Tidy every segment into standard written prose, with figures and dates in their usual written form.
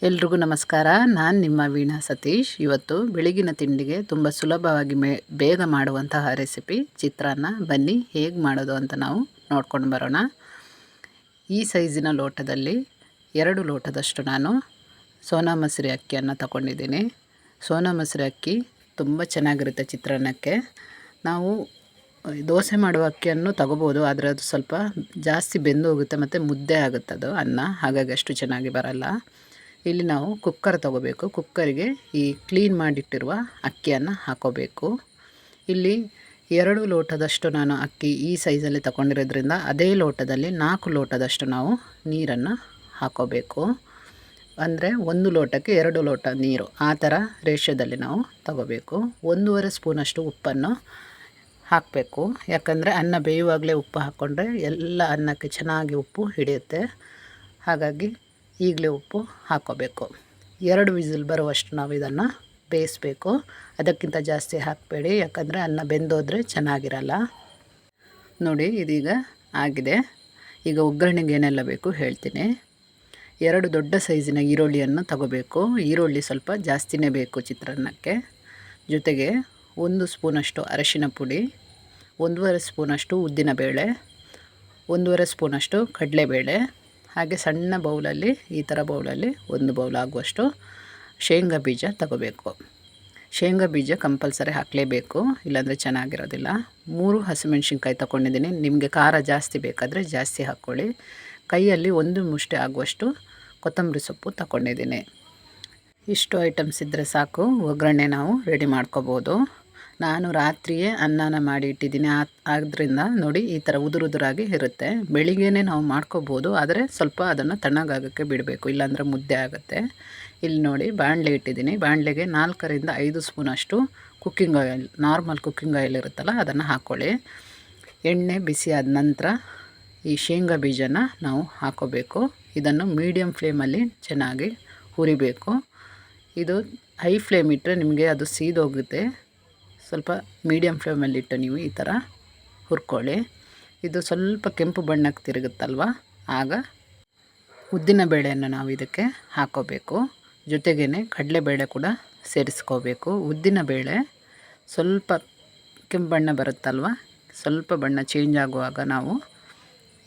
ಎಲ್ರಿಗೂ ನಮಸ್ಕಾರ. ನಾನು ನಿಮ್ಮ ವೀಣಾ ಸತೀಶ್. ಇವತ್ತು ಬೆಳಗಿನ ತಿಂಡಿಗೆ ತುಂಬ ಸುಲಭವಾಗಿ ಬೇಗ ಮಾಡುವಂತಹ ರೆಸಿಪಿ ಚಿತ್ರಾನ್ನ. ಬನ್ನಿ ಹೇಗೆ ಮಾಡೋದು ಅಂತ ನಾವು ನೋಡ್ಕೊಂಡು ಬರೋಣ. ಈ ಸೈಜಿನ ಲೋಟದಲ್ಲಿ 2 ಲೋಟದಷ್ಟು ನಾನು ಸೋನಾ ಮಸೂರಿ ಅಕ್ಕಿಯನ್ನು ತಗೊಂಡಿದ್ದೀನಿ. ಸೋನಾ ಮಸೂರಿ ಅಕ್ಕಿ ತುಂಬ ಚೆನ್ನಾಗಿರುತ್ತೆ ಚಿತ್ರಾನ್ನಕ್ಕೆ. ನಾವು ದೋಸೆ ಮಾಡುವ ಅಕ್ಕಿಯನ್ನು ತಗೋಬೋದು, ಆದರೆ ಅದು ಸ್ವಲ್ಪ ಜಾಸ್ತಿ ಬೆಂದು ಹೋಗುತ್ತೆ ಮತ್ತು ಮುದ್ದೆ ಆಗುತ್ತೆ ಅದು ಅನ್ನ, ಹಾಗಾಗಿ ಅಷ್ಟು ಚೆನ್ನಾಗಿ ಬರಲ್ಲ. ಇಲ್ಲಿ ನಾವು ಕುಕ್ಕರ್ ತಗೋಬೇಕು. ಕುಕ್ಕರಿಗೆ ಈ ಕ್ಲೀನ್ ಮಾಡಿಟ್ಟಿರುವ ಅಕ್ಕಿಯನ್ನು ಹಾಕೋಬೇಕು. ಇಲ್ಲಿ 2 ಲೋಟದಷ್ಟು ನಾನು ಅಕ್ಕಿ ಈ ಸೈಜಲ್ಲಿ ತಗೊಂಡಿರೋದ್ರಿಂದ ಅದೇ ಲೋಟದಲ್ಲಿ 4 ಲೋಟದಷ್ಟು ನಾವು ನೀರನ್ನು ಹಾಕೋಬೇಕು. ಅಂದರೆ 1 ಲೋಟಕ್ಕೆ 2 ಲೋಟ ನೀರು, ಆ ಥರ ರೇಷ್ಯದಲ್ಲಿ ನಾವು ತಗೋಬೇಕು. 1.5 ಸ್ಪೂನಷ್ಟು ಉಪ್ಪನ್ನು ಹಾಕಬೇಕು. ಯಾಕಂದರೆ ಅನ್ನ ಬೇಯುವಾಗಲೇ ಉಪ್ಪು ಹಾಕ್ಕೊಂಡ್ರೆ ಎಲ್ಲ ಅನ್ನಕ್ಕೆ ಚೆನ್ನಾಗಿ ಉಪ್ಪು ಹಿಡಿಯುತ್ತೆ. ಹಾಗಾಗಿ ಈಗಲೇ ಉಪ್ಪು ಹಾಕ್ಕೋಬೇಕು. 2 ವಿಸಿಲ್ ಬರುವಷ್ಟು ನಾವು ಇದನ್ನು ಬೇಯಿಸಬೇಕು. ಅದಕ್ಕಿಂತ ಜಾಸ್ತಿ ಹಾಕಬೇಡಿ, ಯಾಕಂದರೆ ಅನ್ನ ಬೆಂದೋದ್ರೆ ಚೆನ್ನಾಗಿರಲ್ಲ. ನೋಡಿ ಇದೀಗ ಆಗಿದೆ. ಈಗ ಒಗ್ಗರಣೆಗೆ ಏನೆಲ್ಲ ಬೇಕು ಹೇಳ್ತೀನಿ. 2 ದೊಡ್ಡ ಸೈಜಿನ ಈರುಳ್ಳಿಯನ್ನು ತಗೋಬೇಕು. ಈರುಳ್ಳಿ ಸ್ವಲ್ಪ ಜಾಸ್ತಿನೇ ಬೇಕು ಚಿತ್ರಾನ್ನಕ್ಕೆ. ಜೊತೆಗೆ 1 ಸ್ಪೂನಷ್ಟು ಅರಿಶಿನ ಪುಡಿ, 1.5 ಸ್ಪೂನಷ್ಟು ಉದ್ದಿನಬೇಳೆ, 1.5 ಸ್ಪೂನಷ್ಟು ಕಡಲೆಬೇಳೆ, ಹಾಗೆ ಸಣ್ಣ ಬೌಲಲ್ಲಿ, ಈ ಥರ ಬೌಲಲ್ಲಿ 1 ಬೌಲ್ ಆಗುವಷ್ಟು ಶೇಂಗಾ ಬೀಜ ತಗೋಬೇಕು. ಶೇಂಗಾ ಬೀಜ ಕಂಪಲ್ಸರಿ ಹಾಕಲೇಬೇಕು, ಇಲ್ಲಾಂದರೆ ಚೆನ್ನಾಗಿರೋದಿಲ್ಲ. 3 ಹಸಿಮೆಣ್ಸಿನ್ಕಾಯಿ ತಗೊಂಡಿದ್ದೀನಿ. ನಿಮಗೆ ಖಾರ ಜಾಸ್ತಿ ಬೇಕಾದರೆ ಜಾಸ್ತಿ ಹಾಕ್ಕೊಳ್ಳಿ. ಕೈಯಲ್ಲಿ 1 ಮುಷ್ಟಿ ಆಗುವಷ್ಟು ಕೊತ್ತಂಬರಿ ಸೊಪ್ಪು ತಗೊಂಡಿದ್ದೀನಿ. ಇಷ್ಟು ಐಟಮ್ಸ್ ಇದ್ದರೆ ಸಾಕು, ಒಗ್ಗರಣೆ ನಾವು ರೆಡಿ ಮಾಡ್ಕೋಬೋದು. ನಾನು ರಾತ್ರಿಯೇ ಅನ್ನನ ಮಾಡಿ ಇಟ್ಟಿದ್ದೀನಿ. ಆದ್ದರಿಂದ ನೋಡಿ ಈ ಥರ ಉದುರಾಗಿ ಇರುತ್ತೆ. ಬೆಳಿಗ್ಗೆನೇ ನಾವು ಮಾಡ್ಕೋಬೋದು, ಆದರೆ ಸ್ವಲ್ಪ ಅದನ್ನು ತಣ್ಣಗಾಗೋಕ್ಕೆ ಬಿಡಬೇಕು, ಇಲ್ಲಾಂದರೆ ಮುದ್ದೆ ಆಗುತ್ತೆ. ಇಲ್ಲಿ ನೋಡಿ ಬಾಣಲೆ ಇಟ್ಟಿದ್ದೀನಿ. ಬಾಣಲೆಗೆ 4ರಿಂದ 5 ಸ್ಪೂನಷ್ಟು cooking oil, normal cooking oil ಇರುತ್ತಲ್ಲ ಅದನ್ನು ಹಾಕ್ಕೊಳ್ಳಿ. ಎಣ್ಣೆ ಬಿಸಿ ಆದ ನಂತರ ಈ ಶೇಂಗಾ ಬೀಜನ ನಾವು ಹಾಕೋಬೇಕು. ಇದನ್ನು ಮೀಡಿಯಮ್ ಫ್ಲೇಮಲ್ಲಿ ಚೆನ್ನಾಗಿ ಹುರಿಬೇಕು. ಇದು ಹೈ ಫ್ಲೇಮ್ ಇಟ್ಟರೆ ನಿಮಗೆ ಅದು ಸೀದೋಗುತ್ತೆ. ಸ್ವಲ್ಪ ಮೀಡಿಯಮ್ ಫ್ಲೇಮಲ್ಲಿಟ್ಟು ನೀವು ಈ ಥರ ಹುರ್ಕೊಳ್ಳಿ. ಇದು ಸ್ವಲ್ಪ ಕೆಂಪು ಬಣ್ಣಕ್ಕೆ ತಿರುಗುತ್ತಲ್ವ, ಆಗ ಉದ್ದಿನ ಬೇಳೆಯನ್ನು ನಾವು ಇದಕ್ಕೆ ಹಾಕೋಬೇಕು. ಜೊತೆಗೇ ಕಡಲೆಬೇಳೆ ಕೂಡ ಸೇರಿಸ್ಕೋಬೇಕು. ಉದ್ದಿನ ಬೇಳೆ ಸ್ವಲ್ಪ ಕೆಂಪು ಬಣ್ಣ ಬರುತ್ತಲ್ವ, ಸ್ವಲ್ಪ ಬಣ್ಣ ಚೇಂಜ್ ಆಗುವಾಗ ನಾವು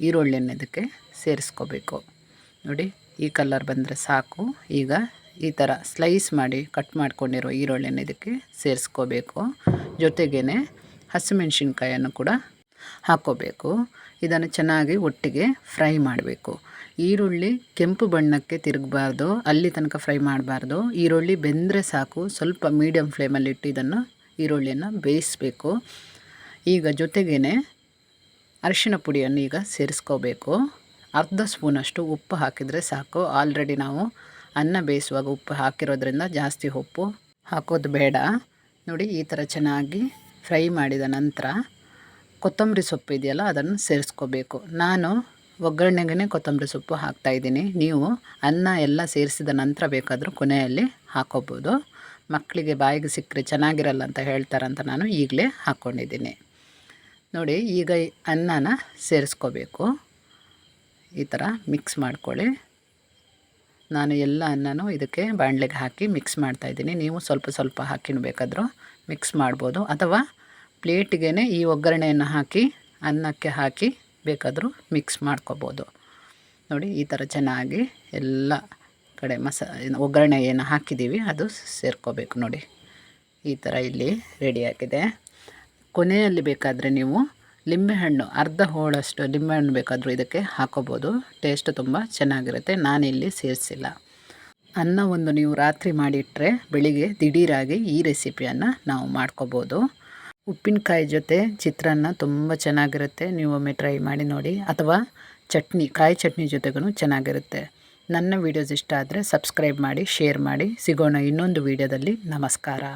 ಈರುಳ್ಳಿಯನ್ನು ಇದಕ್ಕೆ ಸೇರಿಸ್ಕೋಬೇಕು. ನೋಡಿ ಈ ಕಲರ್ ಬಂದರೆ ಸಾಕು. ಈಗ ಈ ಥರ ಸ್ಲೈಸ್ ಮಾಡಿ ಕಟ್ ಮಾಡ್ಕೊಂಡಿರೋ ಈರುಳ್ಳಿಯನ್ನು ಇದಕ್ಕೆ ಸೇರಿಸ್ಕೋಬೇಕು. ಜೊತೆಗೇ ಹಸಿಮೆಣ್ಸಿನ್ಕಾಯನ್ನು ಕೂಡ ಹಾಕ್ಕೋಬೇಕು. ಇದನ್ನು ಚೆನ್ನಾಗಿ ಒಟ್ಟಿಗೆ ಫ್ರೈ ಮಾಡಬೇಕು. ಈರುಳ್ಳಿ ಕೆಂಪು ಬಣ್ಣಕ್ಕೆ ತಿರುಗಬಾರ್ದು, ಅಲ್ಲಿ ತನಕ ಫ್ರೈ ಮಾಡಬಾರ್ದು. ಈರುಳ್ಳಿ ಬೆಂದರೆ ಸಾಕು. ಸ್ವಲ್ಪ ಮೀಡಿಯಮ್ ಫ್ಲೇಮಲ್ಲಿಟ್ಟು ಇದನ್ನು ಈರುಳ್ಳಿಯನ್ನು ಬೇಯಿಸಬೇಕು. ಈಗ ಜೊತೆಗೇ ಅರಿಶಿನ ಪುಡಿಯನ್ನು ಈಗ ಸೇರಿಸ್ಕೋಬೇಕು. ಅರ್ಧ ಸ್ಪೂನಷ್ಟು ಉಪ್ಪು ಹಾಕಿದರೆ ಸಾಕು. ಆಲ್ರೆಡಿ ನಾವು ಅನ್ನ ಬೇಯಿಸುವಾಗ ಉಪ್ಪು ಹಾಕಿರೋದ್ರಿಂದ ಜಾಸ್ತಿ ಉಪ್ಪು ಹಾಕೋದು ಬೇಡ. ನೋಡಿ ಈ ಥರ ಚೆನ್ನಾಗಿ ಫ್ರೈ ಮಾಡಿದ ನಂತರ ಕೊತ್ತಂಬರಿ ಸೊಪ್ಪು ಇದೆಯಲ್ಲ ಅದನ್ನು ಸೇರಿಸ್ಕೋಬೇಕು. ನಾನು ಒಗ್ಗರಣೆಗೆ ಕೊತ್ತಂಬರಿ ಸೊಪ್ಪು ಹಾಕ್ತಾಯಿದ್ದೀನಿ. ನೀವು ಅನ್ನ ಎಲ್ಲ ಸೇರಿಸಿದ ನಂತರ ಬೇಕಾದರೂ ಕೊನೆಯಲ್ಲಿ ಹಾಕೋಬೋದು. ಮಕ್ಕಳಿಗೆ ಬಾಯಿಗೆ ಸಿಕ್ಕರೆ ಚೆನ್ನಾಗಿರಲ್ಲ ಅಂತ ಹೇಳ್ತಾರಂತ ನಾನು ಈಗಲೇ ಹಾಕ್ಕೊಂಡಿದ್ದೀನಿ. ನೋಡಿ ಈಗ ಅನ್ನನ ಸೇರಿಸ್ಕೋಬೇಕು. ಈ ಥರ ಮಿಕ್ಸ್ ಮಾಡ್ಕೊಳ್ಳಿ. ನಾನು ಎಲ್ಲ ಅನ್ನನೂ ಇದಕ್ಕೆ ಬಾಣಲೆಗೆ ಹಾಕಿ ಮಿಕ್ಸ್ ಮಾಡ್ತಾಯಿದ್ದೀನಿ. ನೀವು ಸ್ವಲ್ಪ ಸ್ವಲ್ಪ ಹಾಕಿನೂ ಬೇಕಾದರೂ ಮಿಕ್ಸ್ ಮಾಡ್ಬೋದು, ಅಥವಾ ಪ್ಲೇಟಿಗೆ ಈ ಒಗ್ಗರಣೆಯನ್ನು ಹಾಕಿ ಅನ್ನಕ್ಕೆ ಹಾಕಿ ಬೇಕಾದರೂ ಮಿಕ್ಸ್ ಮಾಡ್ಕೋಬೋದು. ನೋಡಿ ಈ ಥರ ಚೆನ್ನಾಗಿ ಎಲ್ಲ ಕಡೆ ಒಗ್ಗರಣೆ ಏನು ಹಾಕಿದ್ದೀವಿ ಅದು ಸೇರ್ಕೋಬೇಕು. ನೋಡಿ ಈ ಥರ ಇಲ್ಲಿ ರೆಡಿಯಾಗಿದೆ. ಕೊನೆಯಲ್ಲಿ ಬೇಕಾದರೆ ನೀವು ಲಿಂಬೆಹಣ್ಣು, ಅರ್ಧ ಹೋಳಷ್ಟು ಲಿಂಬೆಹಣ್ಣು ಬೇಕಾದರೂ ಇದಕ್ಕೆ ಹಾಕೋಬೋದು. ಟೇಸ್ಟ್ ತುಂಬ ಚೆನ್ನಾಗಿರುತ್ತೆ. ನಾನಿಲ್ಲಿ ಸೇರಿಸಿಲ್ಲ. ಅನ್ನವನ್ನು ನೀವು ರಾತ್ರಿ ಮಾಡಿಟ್ಟರೆ ಬೆಳಿಗ್ಗೆ ದಿಢೀರಾಗಿ ಈ ರೆಸಿಪಿಯನ್ನು ನಾವು ಮಾಡ್ಕೋಬೋದು. ಉಪ್ಪಿನಕಾಯಿ ಜೊತೆ ಚಿತ್ರಾನ್ನ ತುಂಬ ಚೆನ್ನಾಗಿರುತ್ತೆ. ನೀವು ಒಮ್ಮೆ ಟ್ರೈ ಮಾಡಿ ನೋಡಿ, ಅಥವಾ ಚಟ್ನಿ, ಕಾಯಿ ಚಟ್ನಿ ಜೊತೆಗೂ ಚೆನ್ನಾಗಿರುತ್ತೆ. ನನ್ನ ವೀಡಿಯೋಸ್ ಇಷ್ಟ ಆದರೆ ಸಬ್ಸ್ಕ್ರೈಬ್ ಮಾಡಿ, ಶೇರ್ ಮಾಡಿ. ಸಿಗೋಣ ಇನ್ನೊಂದು ವೀಡಿಯೋದಲ್ಲಿ. ನಮಸ್ಕಾರ.